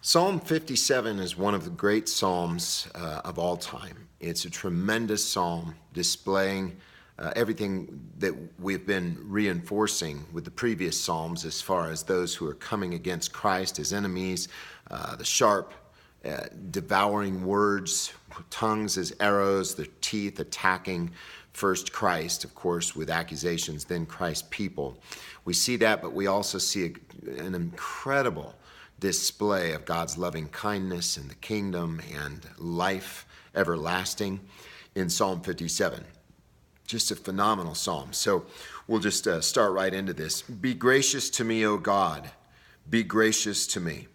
Psalm 57 is one of the great psalms of all time. It's a tremendous psalm displaying everything that we've been reinforcing with the previous psalms as far as those who are coming against Christ as enemies, the sharp, devouring words, tongues as arrows, the teeth attacking first Christ, of course, with accusations, then Christ's people. We see that, but we also see an incredible display of God's loving kindness and the kingdom and life everlasting in Psalm 57. Just a phenomenal psalm. So we'll just start right into this. Be gracious to me, O God. Be gracious to me,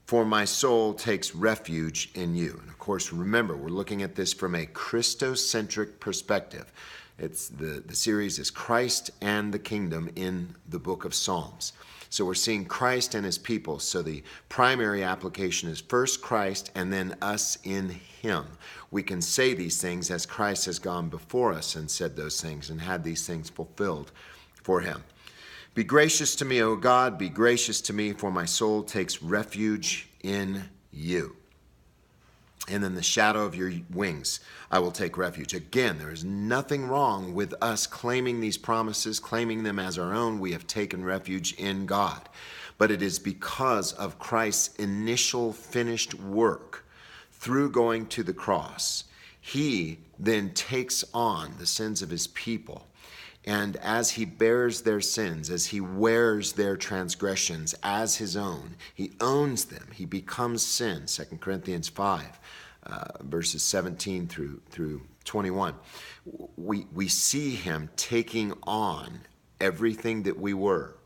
for my soul takes refuge in you. And of course, remember, we're looking at this from a Christocentric perspective. It's the series is Christ and the Kingdom in the book of Psalms. So we're seeing Christ and his people. So the primary application is first Christ and then us in him. We can say these things as Christ has gone before us and said those things and had these things fulfilled for him. Be gracious to me, O God, be gracious to me, for my soul takes refuge in you. And in the shadow of your wings, I will take refuge. Again, there is nothing wrong with us claiming these promises, claiming them as our own. We have taken refuge in God. But it is because of Christ's initial finished work through going to the cross. He then takes on the sins of his people. And as he bears their sins, as he wears their transgressions as his own, he owns them. He becomes sin, 2 Corinthians 5, verses 17 through 21. We see him taking on everything that we were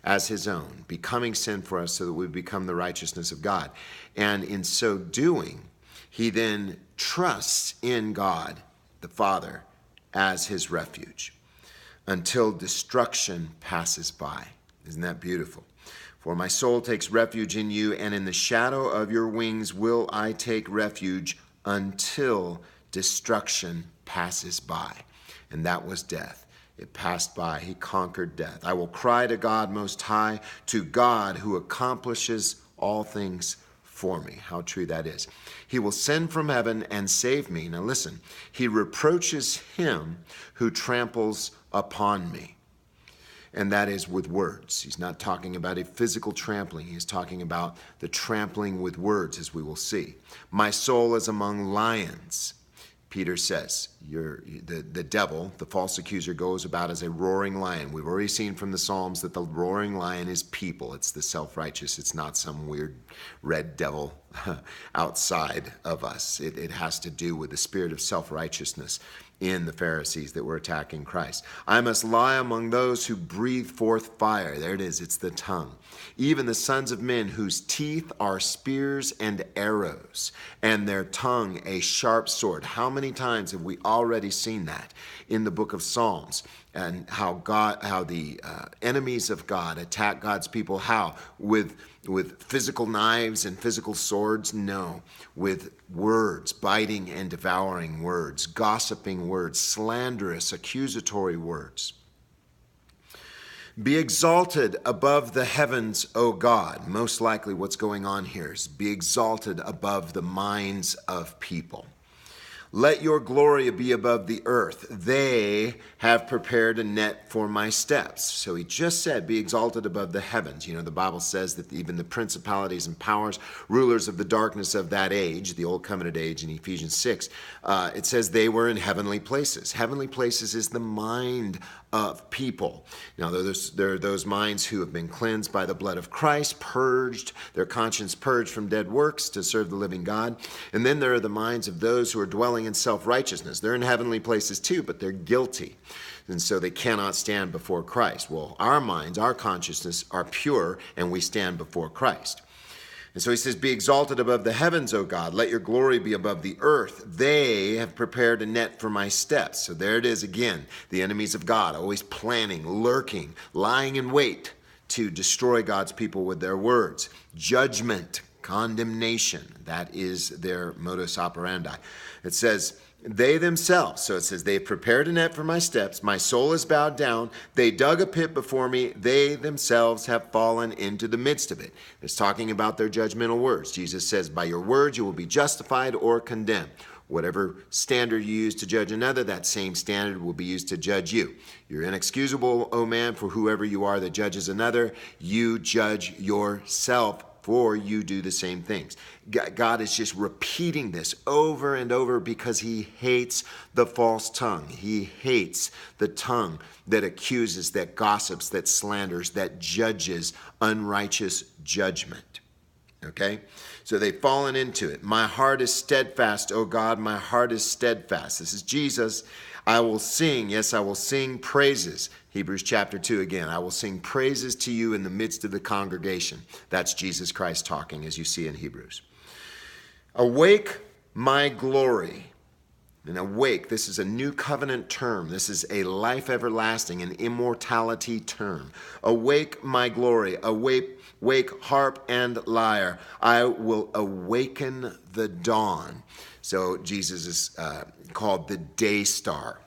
as his own, becoming sin for us so that we become the righteousness of God. And in so doing, he then trusts in God, the Father, as his refuge, until destruction passes by. Isn't that beautiful? For my soul takes refuge in you, and in the shadow of your wings will I take refuge until destruction passes by. And that was death. It passed by. He conquered death. I will cry to God Most High, to God who accomplishes all things for me. How true that is. He will send from heaven and save me. Now listen, he reproaches him who tramples upon me. And that is with words. He's not talking about a physical trampling. He's talking about the trampling with words, as we will see. My soul is among lions. Peter says, the devil, the false accuser, goes about as a roaring lion. We've already seen from the Psalms that the roaring lion is people. It's the self-righteous. It's not some weird red devil outside of us. It has to do with the spirit of self-righteousness in the Pharisees that were attacking Christ. I must lie among those who breathe forth fire. There it is. It's the tongue. Even the sons of men whose teeth are spears and arrows, and their tongue a sharp sword. How many times have we already seen that in the book of Psalms? And how the enemies of God attack God's people. How? With physical knives and physical swords? No. With words, biting and devouring words, gossiping words, slanderous, accusatory words. Be exalted above the heavens, O God. Most likely what's going on here is be exalted above the minds of people. Let your glory be above the earth. They have prepared a net for my steps. So he just said, be exalted above the heavens. You know, the Bible says that even the principalities and powers, rulers of the darkness of that age, the old covenant age in Ephesians 6, it says they were in heavenly places. Heavenly places is the mind of people. Now, there are those minds who have been cleansed by the blood of Christ, purged, their conscience purged from dead works to serve the living God. And then there are the minds of those who are dwelling in self-righteousness. They're in heavenly places too, but they're guilty. And so they cannot stand before Christ. Well, our minds, our consciousness are pure, and we stand before Christ. And so he says, be exalted above the heavens, O God. Let your glory be above the earth. They have prepared a net for my steps. So there it is again. The enemies of God, always planning, lurking, lying in wait to destroy God's people with their words. Judgment, condemnation. That is their modus operandi. It says, They themselves, so it says, they've prepared a net for my steps. My soul is bowed down. They dug a pit before me. They themselves have fallen into the midst of it. It's talking about their judgmental words. Jesus says, by your words you will be justified or condemned. Whatever standard you use to judge another, that same standard will be used to judge you. You're inexcusable, O man, for whoever you are that judges another. You judge yourself, for you do the same things. God is just repeating this over and over because he hates the false tongue. He hates the tongue that accuses, that gossips, that slanders, that judges unrighteous judgment. Okay? So they've fallen into it. My heart is steadfast, O God, my heart is steadfast. This is Jesus. I will sing, yes, I will sing praises. Hebrews chapter 2 again. I will sing praises to you in the midst of the congregation. That's Jesus Christ talking, as you see in Hebrews. Awake my glory. And awake, this is a new covenant term. This is a life everlasting, an immortality term. Awake my glory. Wake harp and lyre. I will awaken the dawn. So Jesus is called the day star.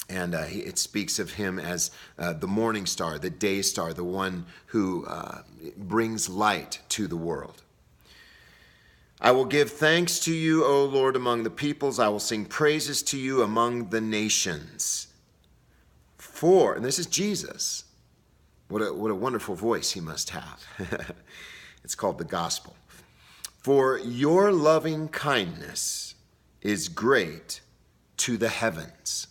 And it speaks of him as the morning star, the day star, the one who brings light to the world. I will give thanks to you, O Lord, among the peoples. I will sing praises to you among the nations. And this is Jesus. What a wonderful voice he must have. It's called the gospel. For your loving kindness is great to the heavens.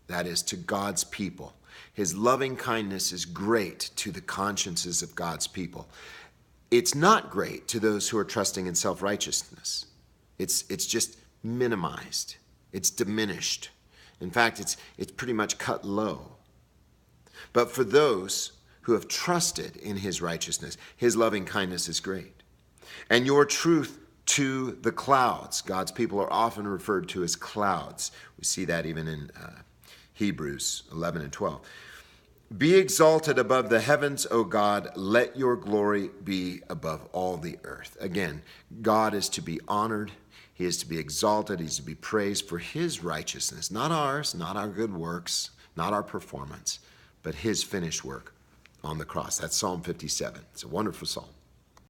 That is, to God's people. His loving kindness is great to the consciences of God's people. It's not great to those who are trusting in self-righteousness. It's just minimized. It's diminished. In fact, it's pretty much cut low. But for those who have trusted in his righteousness, his loving kindness is great. And your truth to the clouds. God's people are often referred to as clouds. We see that even in Hebrews 11 and 12. Be exalted above the heavens, O God. Let your glory be above all the earth. Again, God is to be honored. He is to be exalted. He's to be praised for his righteousness, not ours, not our good works, not our performance, but his finished work on the cross. That's Psalm 57. It's a wonderful psalm.